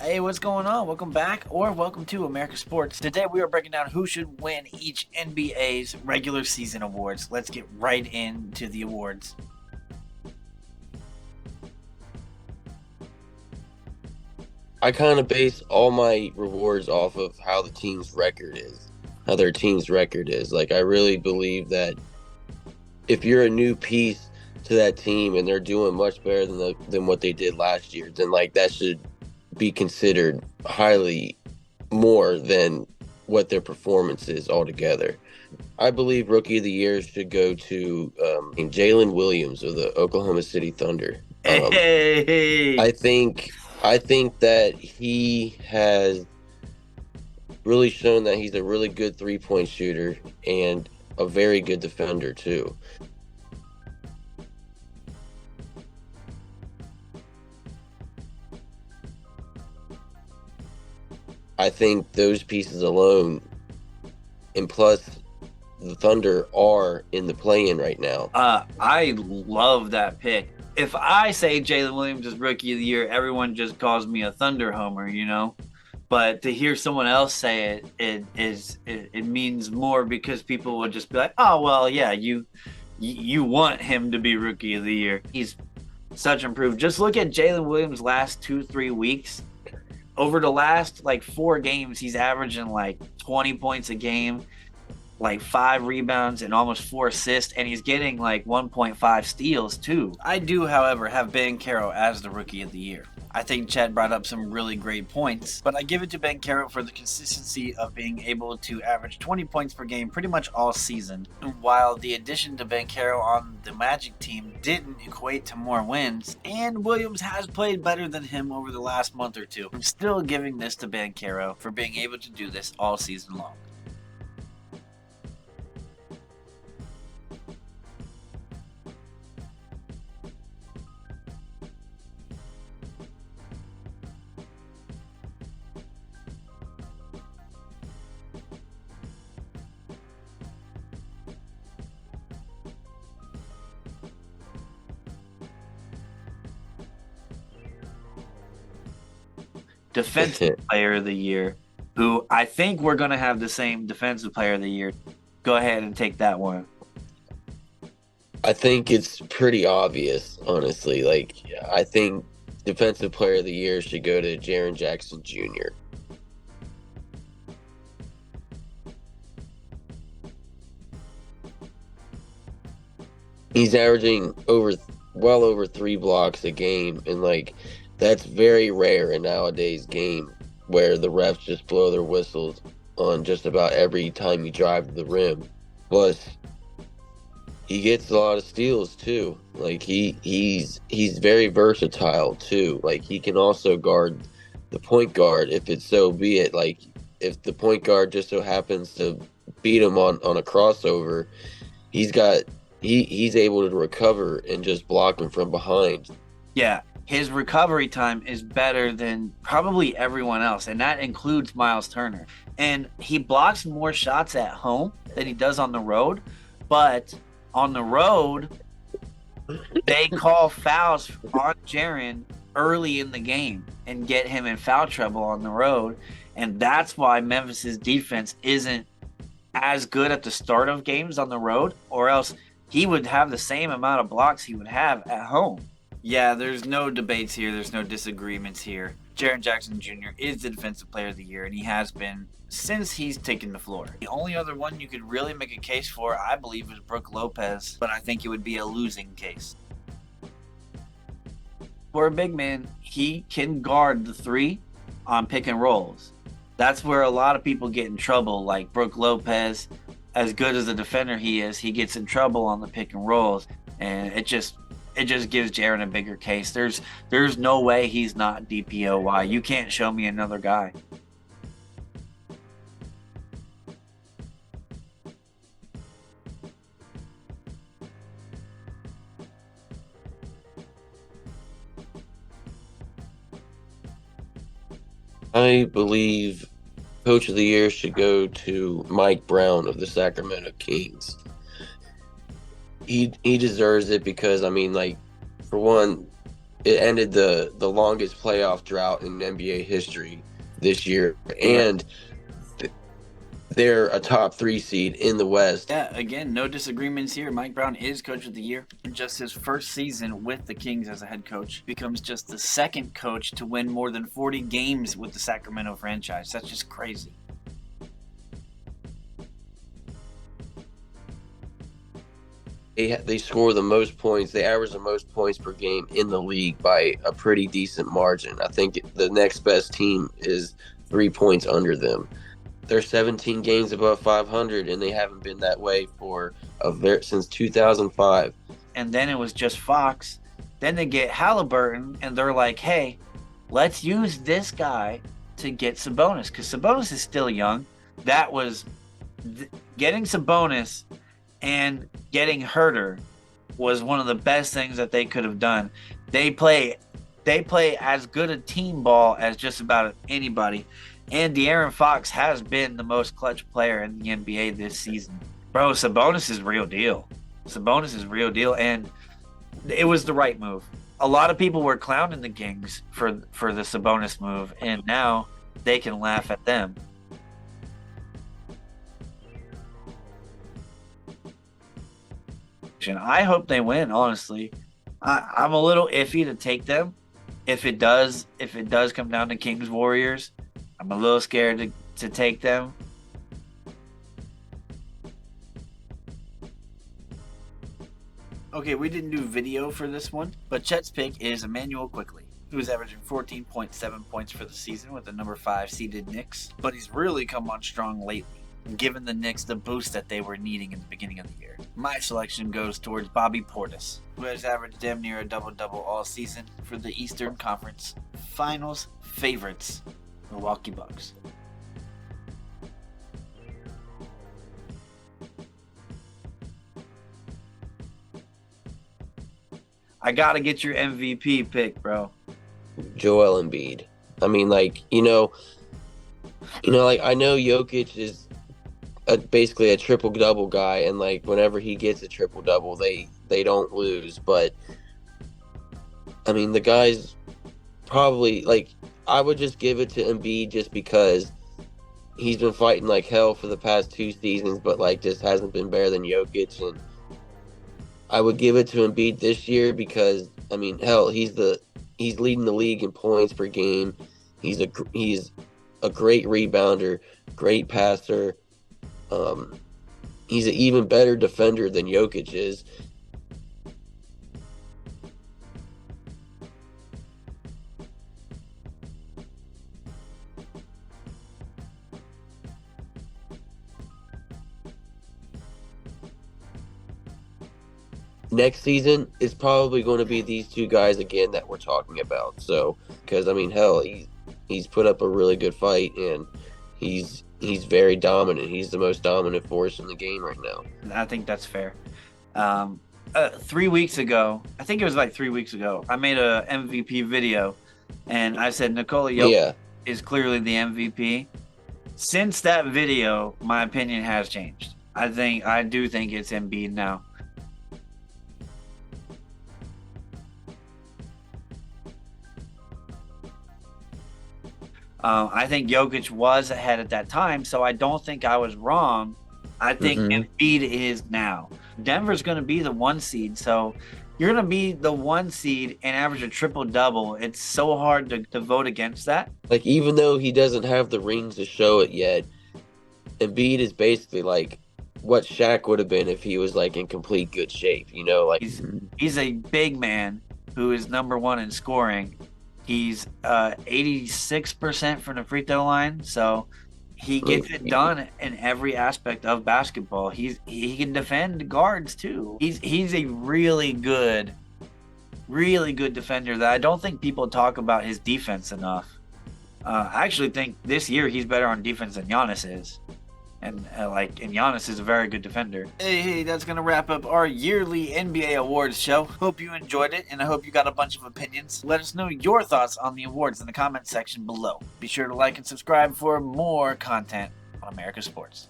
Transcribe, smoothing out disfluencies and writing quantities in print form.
Hey, what's going on? Welcome back or welcome to America Sports. Today we are breaking down who should win each NBA's regular season awards. Let's get right into the awards. I kind of base all my rewards off of how the team's record is, how their team's record is. Like, I really believe that if you're a new piece to that team and they're doing much better than what they did last year, then like that should be considered highly more than what their performance is altogether. I believe Rookie of the Year should go to Jalen Williams of the Oklahoma City Thunder. Hey, I think I think that he has really shown that he's a really good 3-point shooter and a very good defender too. I think those pieces alone, and plus the Thunder are in the play-in right now. I love that pick. If I say Jalen Williams is Rookie of the Year, everyone just calls me a Thunder homer. But to hear someone else say it means more because people will just be like, oh well, yeah, you want him to be Rookie of the Year. He's such improved. Just look at Jalen Williams' last 2-3 weeks. Over the last like 4 games, he's averaging like 20 points a game, like 5 rebounds and almost 4 assists, and he's getting like 1.5 steals too. I do, however, have Banchero as the Rookie of the Year. I think Chad brought up some really great points, but I give it to Banchero for the consistency of being able to average 20 points per game pretty much all season. While the addition to Banchero on the Magic team didn't equate to more wins, and Williams has played better than him over the last month or two, I'm still giving this to Banchero for being able to do this all season long. Defensive Player of the Year, who I think we're going to have the same Defensive Player of the Year. Go ahead and take that one. I think it's pretty obvious, honestly. Like, I think Defensive Player of the Year should go to Jaren Jackson Jr. He's averaging well over 3 blocks a game, and like that's very rare in nowadays game where the refs just blow their whistles on just about every time you drive to the rim. Plus, he gets a lot of steals too. Like he's very versatile too. Like he can also guard the point guard if it's so be it. Like if the point guard just so happens to beat him on a crossover, he's got he's able to recover and just block him from behind. Yeah, his recovery time is better than probably everyone else, and that includes Miles Turner. And he blocks more shots at home than he does on the road, but on the road, they call fouls on Jaren early in the game and get him in foul trouble on the road. And that's why Memphis's defense isn't as good at the start of games on the road, or else he would have the same amount of blocks he would have at home. Yeah, there's no debates here. There's no disagreements here. Jaren Jackson Jr. is the Defensive Player of the Year, and he has been since he's taken the floor. The only other one you could really make a case for, I believe, is Brook Lopez, but I think it would be a losing case. For a big man, he can guard the three on pick and rolls. That's where a lot of people get in trouble, like Brook Lopez. As good as a defender he is, he gets in trouble on the pick and rolls, and it just gives Jaren a bigger case. There's no way he's not DPOY. You can't show me another guy. I believe Coach of the Year should go to Mike Brown of the Sacramento Kings. He deserves it because I mean, like, for one, it ended the longest playoff drought in NBA history this year, Yeah. and they're a top 3 seed in the West. Yeah, again, no disagreements here. Mike Brown is coach of the year. In just his first season with the Kings as a head coach, becomes just the second coach to win more than 40 games with the Sacramento franchise. That's just crazy. They score the most points. They average the most points per game in the league by a pretty decent margin. I think the next best team is 3 points under them. They're 17 games above 500, and they haven't been that way since 2005. And then it was just Fox. Then they get Halliburton, and they're like, hey, let's use this guy to get Sabonis, because Sabonis is still young. That was getting Sabonis and getting Herter was one of the best things that they could have done. They play as good a team ball as just about anybody. And De'Aaron Fox has been the most clutch player in the NBA this season. Bro, Sabonis is real deal. Sabonis is real deal, and it was the right move. A lot of people were clowning the Kings for the Sabonis move, and now they can laugh at them. I hope they win, honestly. I'm a little iffy to take them. If it does come down to Kings Warriors, I'm a little scared to take them. Okay, we didn't do video for this one, but Chet's pick is Immanuel Quickley, who's averaging 14.7 points for the season with the number 5 seeded Knicks, but he's really come on strong lately, giving the Knicks the boost that they were needing in the beginning of the year. My selection goes towards Bobby Portis, who has averaged damn near a double-double all season for the Eastern Conference Finals favorites, Milwaukee Bucks. I gotta get your MVP pick, bro. Joel Embiid. I mean, I know Jokic is basically a triple-double guy, and whenever he gets a triple-double, they don't lose. But I mean, the guy's probably I would just give it to Embiid just because he's been fighting like hell for the past 2 seasons, but just hasn't been better than Jokic. And I would give it to Embiid this year because I mean, hell, he's leading the league in points per game. He's a great rebounder, great passer. He's an even better defender than Jokic is. Next season is probably going to be these 2 guys again that we're talking about. So, because I mean, hell, he's put up a really good fight, and he's very dominant. He's the most dominant force in the game right now. I think that's fair. 3 weeks ago, I think it was 3 weeks ago, I made a MVP video, and I said Nikola Jokic is clearly the MVP. Since that video, my opinion has changed. I do think it's Embiid now. I think Jokic was ahead at that time, so I don't think I was wrong. I think Embiid is now. Denver's going to be the 1 seed, so you're going to be the 1 seed and average a triple-double. It's so hard to vote against that. Even though he doesn't have the rings to show it yet, Embiid is basically what Shaq would have been if he was in complete good shape. He's a big man who is number 1 in scoring. He's 86% from the free throw line, so he gets it done in every aspect of basketball. He can defend guards too. He's a really good defender that I don't think people talk about his defense enough. I actually think this year he's better on defense than Giannis is. And Giannis is a very good defender. Hey, that's going to wrap up our yearly NBA awards show. Hope you enjoyed it, and I hope you got a bunch of opinions. Let us know your thoughts on the awards in the comment section below. Be sure to like and subscribe for more content on America Sports.